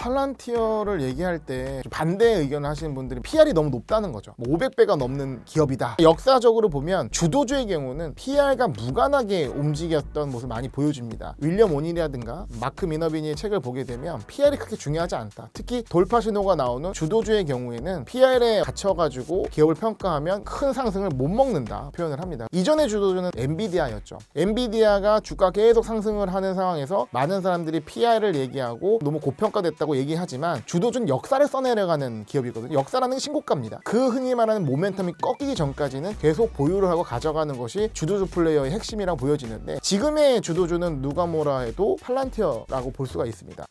팔란티어를 얘기할 때 반대 의견을 하시는 분들이 PR이 너무 높다는 거죠. 500배가 넘는 기업이다. 역사적으로 보면 주도주의 경우는 PR과 무관하게 움직였던 모습을 많이 보여줍니다. 윌리엄 오닐이라든가 마크 미너비니의 책을 보게 되면 PR이 크게 중요하지 않다. 특히 돌파 신호가 나오는 주도주의 경우에는 PR에 갇혀가지고 기업을 평가하면 큰 상승을 못 먹는다 표현을 합니다. 이전의 주도주는 엔비디아였죠. 엔비디아가 주가 계속 상승을 하는 상황에서 많은 사람들이 PR을 얘기하고 너무 고평가됐다고 얘기하지만 주도주는 역사를 써내려가는 기업이거든요. 역사라는 게 신고가입니다. 그 흔히 말하는 모멘텀이 꺾이기 전까지는 계속 보유를 하고 가져가는 것이 주도주 플레이어의 핵심이라고 보여지는데 지금의 주도주는 누가 뭐라 해도 팔란티어라고 볼 수가 있습니다.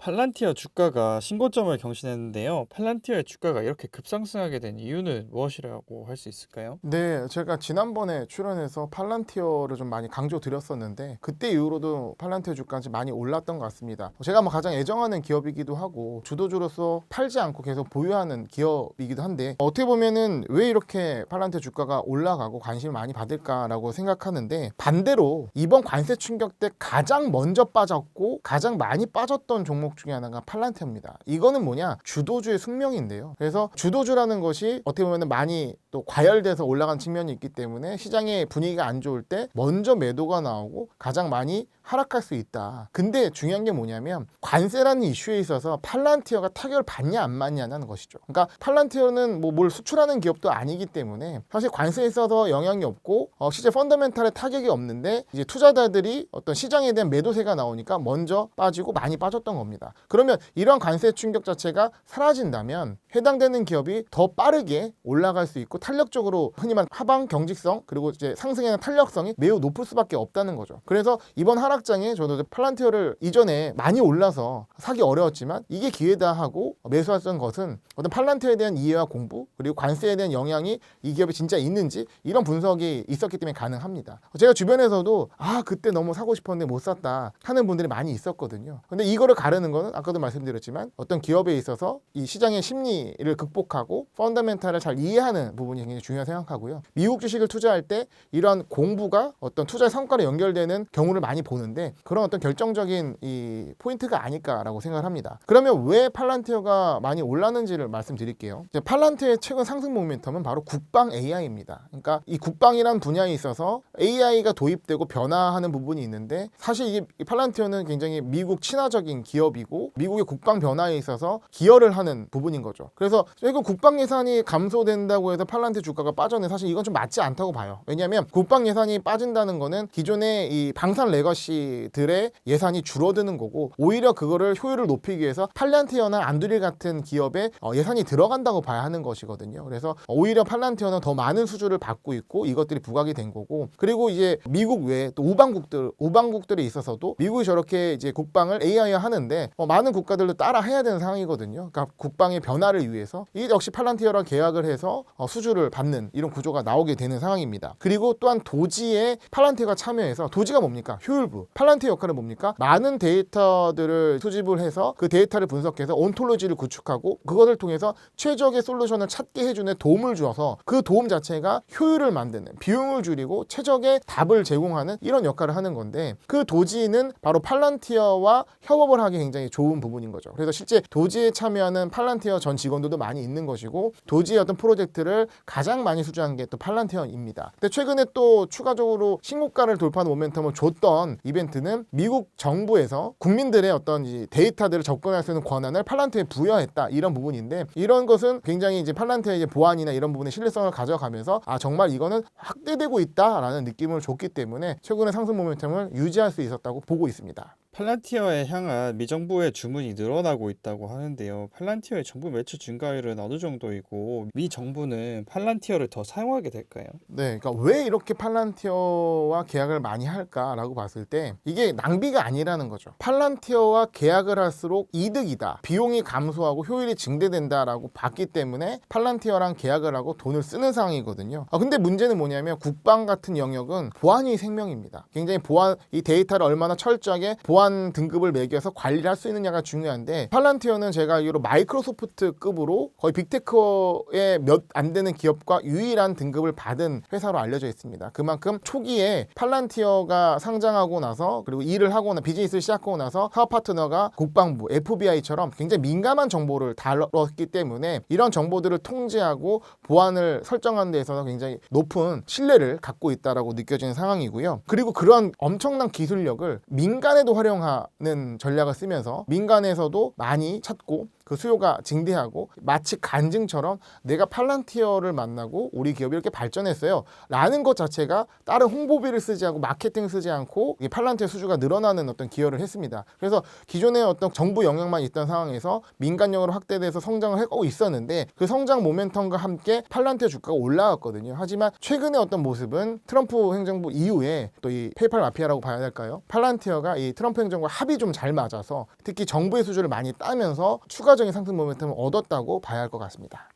팔란티어 주가가 신고점을 경신했는데요. 팔란티어의 주가가 이렇게 급상승하게 된 이유는 무엇이라고 할 수 있을까요? 네, 제가 지난번에 출연해서 팔란티어를 좀 많이 강조드렸었는데 그때 이후로도 팔란티어 주가가 많이 올랐던 것 같습니다. 제가 가장 애정하는 기업이기도 하고 주도주로서 팔지 않고 계속 보유하는 기업이기도 한데 어떻게 보면은 왜 이렇게 팔란티어 주가가 올라가고 관심을 많이 받을까라고 생각하는데 반대로 이번 관세 충격 때 가장 먼저 빠졌고 가장 많이 빠졌던 종목 중에 하나가 팔란티어입니다. 이거는 뭐냐? 주도주의 숙명인데요. 그래서 주도주라는 것이 어떻게 보면 많이 또 과열돼서 올라간 측면이 있기 때문에 시장의 분위기가 안 좋을 때 먼저 매도가 나오고 가장 많이 하락할 수 있다. 근데 중요한 게 뭐냐면 관세라는 이슈에 있어서 팔란티어가 타격을 받냐 안 받냐는 것이죠. 그러니까 팔란티어는 뭘 수출하는 기업도 아니기 때문에 사실 관세에 있어서 영향이 없고 실제 펀더멘탈에 타격이 없는데 이제 투자자들이 어떤 시장에 대한 매도세가 나오니까 먼저 빠지고 많이 빠졌던 겁니다. 그러면 이러한 관세 충격 자체가 사라진다면 해당되는 기업이 더 빠르게 올라갈 수 있고 탄력적으로 흔히 말하는 하방 경직성 그리고 이제 상승에 대한 탄력성이 매우 높을 수밖에 없다는 거죠. 그래서 이번 하락장에 저도 팔란티어를 이전에 많이 올라서 사기 어려웠지만 이게 기회다 하고 매수했던 것은 어떤 팔란티어에 대한 이해와 공부 그리고 관세에 대한 영향이 이 기업에 진짜 있는지 이런 분석이 있었기 때문에 가능합니다. 제가 주변에서도 그때 너무 사고 싶었는데 못 샀다 하는 분들이 많이 있었거든요. 근데 이거를 가르는 거는 아까도 말씀드렸지만 어떤 기업에 있어서 이 시장의 심리를 극복하고 펀더멘탈을 잘 이해하는 부분이 굉장히 중요하다고 생각하고요. 미국 주식을 투자할 때 이러한 공부가 어떤 투자의 성과로 연결되는 경우를 많이 보는데 그런 어떤 결정적인 이 포인트가 아닐까라고 생각을 합니다. 그러면 왜 팔란티어가 많이 올랐는지를 말씀드릴게요. 이제 팔란티어의 최근 상승 모멘텀은 바로 국방 AI입니다. 그러니까 이 국방이란 분야에 있어서 AI가 도입되고 변화하는 부분이 있는데 사실 이 팔란티어는 굉장히 미국 친화적인 기업이고 미국의 국방 변화에 있어서 기여를 하는 부분인 거죠. 그래서 최근 국방 예산이 감소된다고 해서 팔란티어 주가가 빠졌는데 사실 이건 좀 맞지 않다고 봐요. 왜냐하면 국방 예산이 빠진다는 거는 기존의 이 방산 레거시들의 예산이 줄어드는 거고 오히려 그거를 효율을 높이기 위해서 팔란티어나 안드릴 같은 기업에 예산이 들어간다고 봐야 하는 것이거든요. 그래서 오히려 팔란티어는 더 많은 수주를 받고 있고 이것들이 부각이 된 거고 그리고 이제 미국 외에 또 우방국들에 있어서도 미국이 저렇게 이제 국방을 AI화 하는데 많은 국가들도 따라 해야 되는 상황이거든요. 그러니까 국방의 변화를 위해서 이 역시 팔란티어랑 계약을 해서 수주를 받는 이런 구조가 나오게 되는 상황입니다. 그리고 또한 도지에 팔란티어가 참여해서 도지가 뭡니까? 효율부. 팔란티어 역할은 뭡니까? 많은 데이터들을 수집을 해서 그 데이터를 분석해서 온톨로지를 구축하고 그것을 통해서 최적의 솔루션을 찾게 해주는 도움을 주어서 그 도움 자체가 효율을 만드는 비용을 줄이고 최적의 답을 제공하는 이런 역할을 하는 건데 그 도지는 바로 팔란티어와 협업을 하기 굉장히 좋은 부분인 거죠. 그래서 실제 도지에 참여하는 팔란티어 전 직원들도 많이 있는 것이고 도지의 어떤 프로젝트를 가장 많이 수주한 게 또 팔란티어입니다. 근데 최근에 또 추가적으로 신고가를 돌파하는 모멘텀을 줬던 이벤트는 미국 정부에서 국민들의 어떤 이 데이터들을 접근할 수 있는 권한을 팔란티어에 부여했다 이런 부분인데 이런 것은 굉장히 이제 팔란티어의 이제 보안이나 이런 부분의 신뢰성을 가져가면서 정말 이거는 확대되고 있다라는 느낌을 줬기 때문에 최근의 상승 모멘텀을 유지할 수 있었다고 보고 있습니다. 팔란티어에 향한 미정부의 주문이 늘어나고 있다고 하는데요. 팔란티어의 정부 매출 증가율은 어느 정도이고 미 정부는 팔란티어를 더 사용하게 될까요? 네, 그러니까 왜 이렇게 팔란티어와 계약을 많이 할까라고 봤을 때 이게 낭비가 아니라는 거죠. 팔란티어와 계약을 할수록 이득이다. 비용이 감소하고 효율이 증대된다라고 봤기 때문에 팔란티어랑 계약을 하고 돈을 쓰는 상황이거든요. 근데 문제는 뭐냐면 국방 같은 영역은 보안이 생명입니다. 굉장히 이 데이터를 얼마나 철저하게 보안 보안 등급을 매겨서 관리를 할 수 있느냐가 중요한데, 팔란티어는 제가 알기로 마이크로소프트급으로 거의 빅테크의 몇 안 되는 기업과 유일한 등급을 받은 회사로 알려져 있습니다. 그만큼 초기에 팔란티어가 상장하고 나서, 그리고 일을 하거나 비즈니스를 시작하고 나서 사업 파트너가 국방부, FBI처럼 굉장히 민감한 정보를 다뤘기 때문에 이런 정보들을 통제하고 보안을 설정하는 데 있어서 굉장히 높은 신뢰를 갖고 있다라고 느껴지는 상황이고요. 그리고 그런 엄청난 기술력을 민간에도 활용하는 전략을 쓰면서 민간에서도 많이 찾고 그 수요가 증대하고, 마치 간증처럼 내가 팔란티어를 만나고 우리 기업이 이렇게 발전했어요 라는 것 자체가 다른 홍보비를 쓰지 않고 마케팅 쓰지 않고 이 팔란티어 수주가 늘어나는 어떤 기여를 했습니다. 그래서 기존의 어떤 정부 영향만 있던 상황에서 민간용으로 확대돼서 성장을 하고 있었는데, 그 성장 모멘텀과 함께 팔란티어 주가가 올라갔거든요. 하지만 최근의 어떤 모습은 트럼프 행정부 이후에 또 이 페이팔 마피아라고 봐야 될까요? 팔란티어가 이 트럼프 행정부와 합이 좀 잘 맞아서 특히 정부의 수주를 많이 따면서 추가적인 상승 모멘텀을 얻었다고 봐야 할 것 같습니다.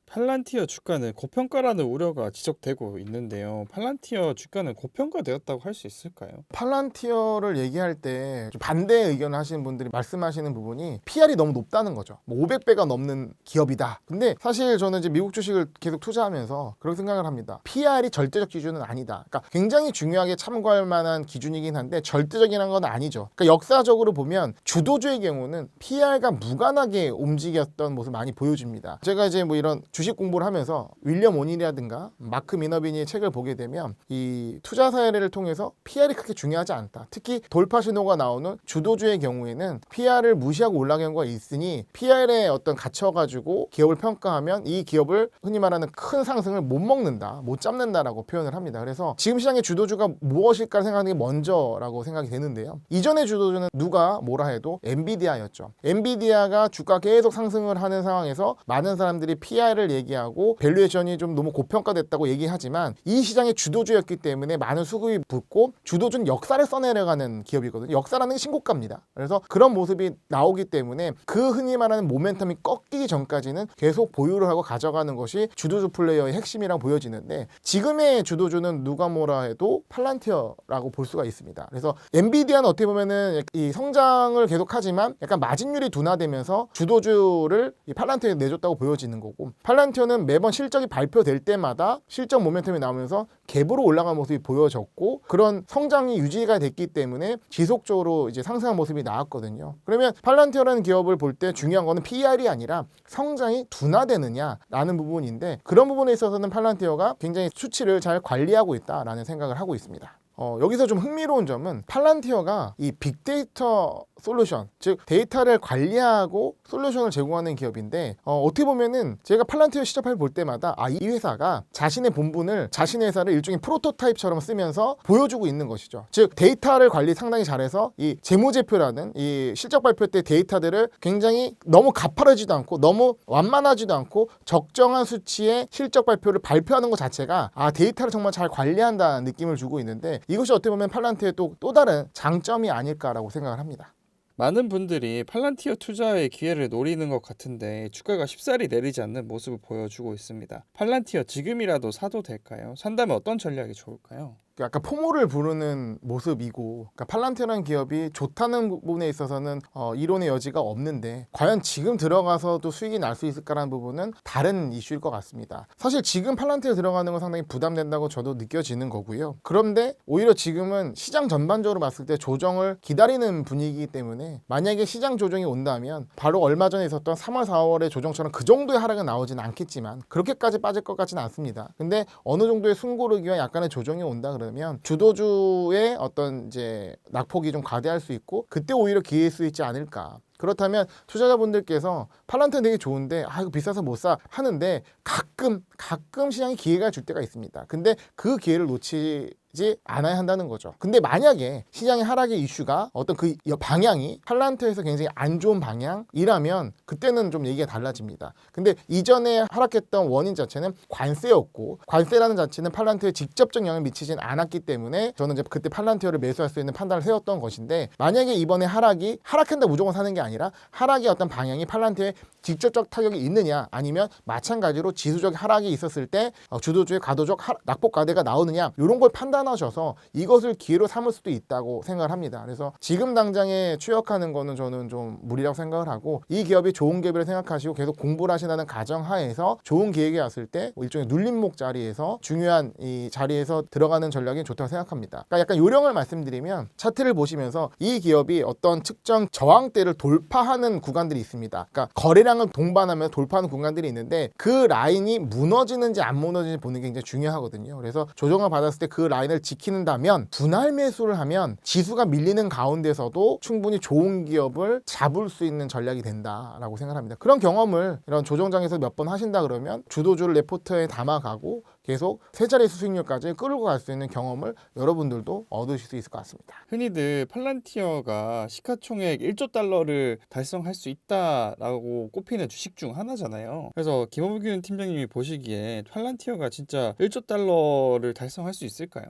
팔란티어 주가는 고평가라는 우려가 지적되고 있는데요. 팔란티어 주가는 고평가되었다고 할 수 있을까요? 팔란티어를 얘기할 때 좀 반대 의견을 하시는 분들이 말씀하시는 부분이 PR이 너무 높다는 거죠. 뭐 500배가 넘는 기업이다. 근데 사실 저는 이제 미국 주식을 계속 투자하면서 그런 생각을 합니다. PR이 절대적 기준은 아니다. 그러니까 굉장히 중요하게 참고할 만한 기준이긴 한데 절대적이라는 건 아니죠. 그러니까 역사적으로 보면 주도주의 경우는 PR과 무관하게 움직였던 모습을 많이 보여줍니다. 제가 이제 뭐 이런 주식 공부를 하면서 윌리엄 오닐이라든가 마크 미너비니의 책을 보게 되면 이 투자 사례를 통해서 PR이 크게 중요하지 않다. 특히 돌파 신호가 나오는 주도주의 경우에는 PR을 무시하고 올라간 경우가 있으니 PR에 어떤 갇혀가지고 기업을 평가하면 이 기업을 흔히 말하는 큰 상승을 못 먹는다, 못 잡는다라고 표현을 합니다. 그래서 지금 시장의 주도주가 무엇일까 생각하는 게 먼저라고 생각이 되는데요. 이전의 주도주는 누가 뭐라 해도 엔비디아였죠. 엔비디아가 주가 계속 상승을 하는 상황에서 많은 사람들이 PR을 얘기하고 밸류에이션이 좀 너무 고평가됐다고 얘기하지만 이 시장의 주도주였기 때문에 많은 수급이 붙고, 주도주는 역사를 써내려가는 기업이거든요. 역사라는 게 신고가입니다. 그래서 그런 모습이 나오기 때문에 그 흔히 말하는 모멘텀이 꺾이기 전까지는 계속 보유를 하고 가져가는 것이 주도주 플레이어의 핵심이라고 보여지는데, 지금의 주도주는 누가 뭐라 해도 팔란티어라고 볼 수가 있습니다. 그래서 엔비디아는 어떻게 보면은 이 성장을 계속하지만 약간 마진율이 둔화되면서 주도주를 이 팔란티어에 내줬다고 보여지는 거고, 팔란티어는 매번 실적이 발표될 때마다 실적 모멘텀이 나오면서 갭으로 올라가는 모습이 보여졌고, 그런 성장이 유지가 됐기 때문에 지속적으로 이제 상승한 모습이 나왔거든요. 그러면 팔란티어라는 기업을 볼 때 중요한 거는 PR이 아니라 성장이 둔화되느냐라는 부분인데, 그런 부분에 있어서는 팔란티어가 굉장히 수치를 잘 관리하고 있다라는 생각을 하고 있습니다. 여기서 좀 흥미로운 점은 팔란티어가 이 빅데이터 솔루션, 즉 데이터를 관리하고 솔루션을 제공하는 기업인데, 어떻게 보면은 제가 팔란티어 시접을 볼 때마다 이 회사가 자신의 본분을, 자신의 회사를 일종의 프로토타입처럼 쓰면서 보여주고 있는 것이죠. 즉 데이터를 관리 상당히 잘해서 이 재무제표라는 이 실적 발표 때 데이터들을 굉장히 너무 가파르지도 않고 너무 완만하지도 않고 적정한 수치의 실적 발표를 발표하는 것 자체가 데이터를 정말 잘 관리한다는 느낌을 주고 있는데, 이것이 어떻게 보면 팔란티어의 또 다른 장점이 아닐까라고 생각을 합니다. 많은 분들이 팔란티어 투자의 기회를 노리는 것 같은데 주가가 쉽사리 내리지 않는 모습을 보여주고 있습니다. 팔란티어 지금이라도 사도 될까요? 산다면 어떤 전략이 좋을까요? 약간 포모를 부르는 모습이고, 그러니까 팔란티어라는 기업이 좋다는 부분에 있어서는 이론의 여지가 없는데, 과연 지금 들어가서도 수익이 날 수 있을까라는 부분은 다른 이슈일 것 같습니다. 사실 지금 팔란티어 들어가는 건 상당히 부담된다고 저도 느껴지는 거고요. 그런데 오히려 지금은 시장 전반적으로 봤을 때 조정을 기다리는 분위기이기 때문에, 만약에 시장 조정이 온다면 바로 얼마 전에 있었던 3월 4월의 조정처럼 그 정도의 하락은 나오지는 않겠지만 그렇게까지 빠질 것 같지는 않습니다. 근데 어느 정도의 숨고르기와 약간의 조정이 온다 그러면 주도주의 어떤 이제 낙폭이 좀 과대할 수 있고, 그때 오히려 기회일 수 있지 않을까. 그렇다면 투자자분들께서 팔란티어 되게 좋은데 이거 비싸서 못 사 하는데, 가끔 시장에 기회가 줄 때가 있습니다. 근데 그 기회를 놓치지 않아야 한다는 거죠. 근데 만약에 시장의 하락의 이슈가 어떤 그 방향이 팔란티어에서 굉장히 안 좋은 방향이라면 그때는 좀 얘기가 달라집니다. 근데 이전에 하락했던 원인 자체는 관세였고, 관세라는 자체는 팔란티어에 직접적 영향을 미치진 않았기 때문에 저는 이제 그때 팔란티어를 매수할 수 있는 판단을 세웠던 것인데, 만약에 이번에 하락한다 무조건 사는 게 아니라 하락의 어떤 방향이 팔란티어에 직접적 타격이 있느냐, 아니면 마찬가지로 지수적 하락이 있었을 때 주도주의 과도적 낙폭 과대가 나오느냐, 이런 걸 판단하셔서 이것을 기회로 삼을 수도 있다고 생각을 합니다. 그래서 지금 당장에 추격하는 거는 저는 좀 무리라고 생각을 하고, 이 기업이 좋은 기업이라 생각하시고 계속 공부를 하신다는 가정하에서 좋은 기획이 왔을 때 일종의 눌림목 자리에서 중요한 이 자리에서 들어가는 전략이 좋다고 생각합니다. 그러니까 약간 요령을 말씀드리면, 차트를 보시면서 이 기업이 어떤 특정 저항대를 돌파하는 구간들이 있습니다. 그러니까 거래량을 동반하면서 돌파하는 구간들이 있는데, 그 라인이 무너지는지 안 무너지는지 보는 게 굉장히 중요하거든요. 그래서 조정을 받았을 때 그 라인을 지키는다면, 분할 매수를 하면 지수가 밀리는 가운데서도 충분히 좋은 기업을 잡을 수 있는 전략이 된다라고 생각합니다. 그런 경험을 이런 조정장에서 몇 번 하신다 그러면 주도주를 내 포트에 담아가고 계속 세 자릿수 수익률까지 끌고 갈 수 있는 경험을 여러분들도 얻으실 수 있을 것 같습니다. 흔히들 팔란티어가 시가총액 1조 달러를 달성할 수 있다라고 꼽히는 주식 중 하나잖아요. 그래서 김호균 팀장님이 보시기에 팔란티어가 진짜 1조 달러를 달성할 수 있을까요?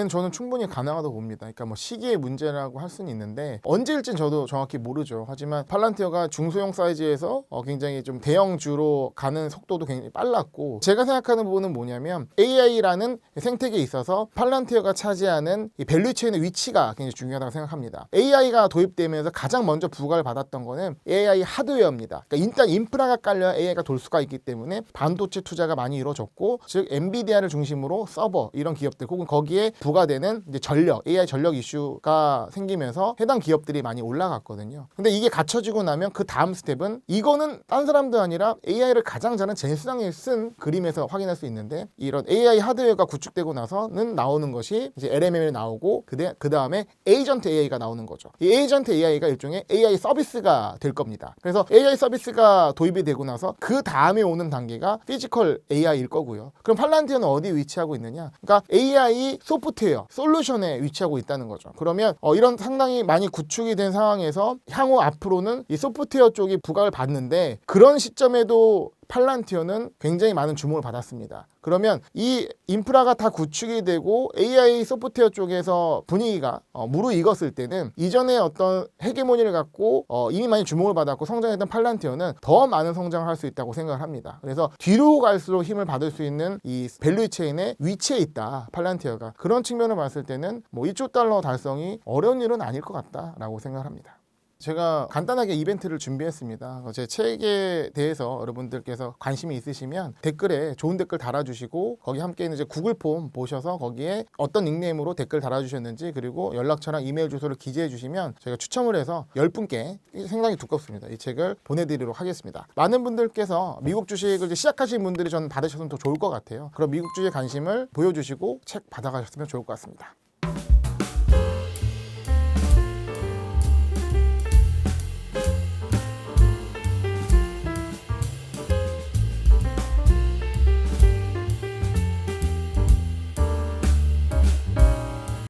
저는 충분히 가능하다고 봅니다. 그러니까 뭐 시기의 문제라고 할 수는 있는데, 언제일지는 저도 정확히 모르죠. 하지만 팔란티어가 중소형 사이즈에서 굉장히 좀 대형주로 가는 속도도 굉장히 빨랐고, 제가 생각하는 부분은 뭐냐면, AI라는 생태계에 있어서 팔란티어가 차지하는 이 밸류체인의 위치가 굉장히 중요하다고 생각합니다. AI가 도입되면서 가장 먼저 부각을 받았던 거는 AI 하드웨어입니다. 그러니까 일단 인프라가 깔려야 AI가 돌 수가 있기 때문에 반도체 투자가 많이 이루어졌고, 즉 엔비디아를 중심으로 서버 이런 기업들, 혹은 거기에 부과되는 이제 전력, AI 전력 이슈가 생기면서 해당 기업들이 많이 올라갔거든요. 근데 이게 갖춰지고 나면 그 다음 스텝은, 이거는 딴 사람도 아니라 AI를 가장 잘하는 제니스당이 쓴 그림에서 확인할 수 있는데, 이런 AI 하드웨어가 구축되고 나서는 나오는 것이 이제 LMM이 나오고, 그 다음에 에이전트 AI가 나오는 거죠. 이 에이전트 AI가 일종의 AI 서비스가 될 겁니다. 그래서 AI 서비스가 도입이 되고 나서 그 다음에 오는 단계가 피지컬 AI일 거고요. 그럼 팔란티어는 어디 위치하고 있느냐? 그러니까 AI 소프트웨어 솔루션에 위치하고 있다는 거죠. 그러면 이런 상당히 많이 구축이 된 상황에서 향후 앞으로는 이 소프트웨어 쪽이 부각을 받는데, 그런 시점에도 팔란티어는 굉장히 많은 주목을 받았습니다. 그러면 이 인프라가 다 구축이 되고 AI 소프트웨어 쪽에서 분위기가 무르익었을 때는, 이전에 어떤 헤게모니를 갖고 이미 많이 주목을 받았고 성장했던 팔란티어는 더 많은 성장을 할 수 있다고 생각을 합니다. 그래서 뒤로 갈수록 힘을 받을 수 있는 이 밸류 체인의 위치에 있다, 팔란티어가. 그런 측면을 봤을 때는 뭐 1조 달러 달성이 어려운 일은 아닐 것 같다라고 생각을 합니다. 제가 간단하게 이벤트를 준비했습니다. 제 책에 대해서 여러분들께서 관심이 있으시면 댓글에 좋은 댓글 달아주시고, 거기 함께 있는 이제 구글 폼 보셔서 거기에 어떤 닉네임으로 댓글 달아주셨는지, 그리고 연락처랑 이메일 주소를 기재해 주시면 저희가 추첨을 해서 10분께, 상당히 두껍습니다, 이 책을 보내드리도록 하겠습니다. 많은 분들께서 미국 주식을 이제 시작하신 분들이 저는 받으셨으면 더 좋을 것 같아요. 그럼 미국 주식에 관심을 보여주시고 책 받아가셨으면 좋을 것 같습니다.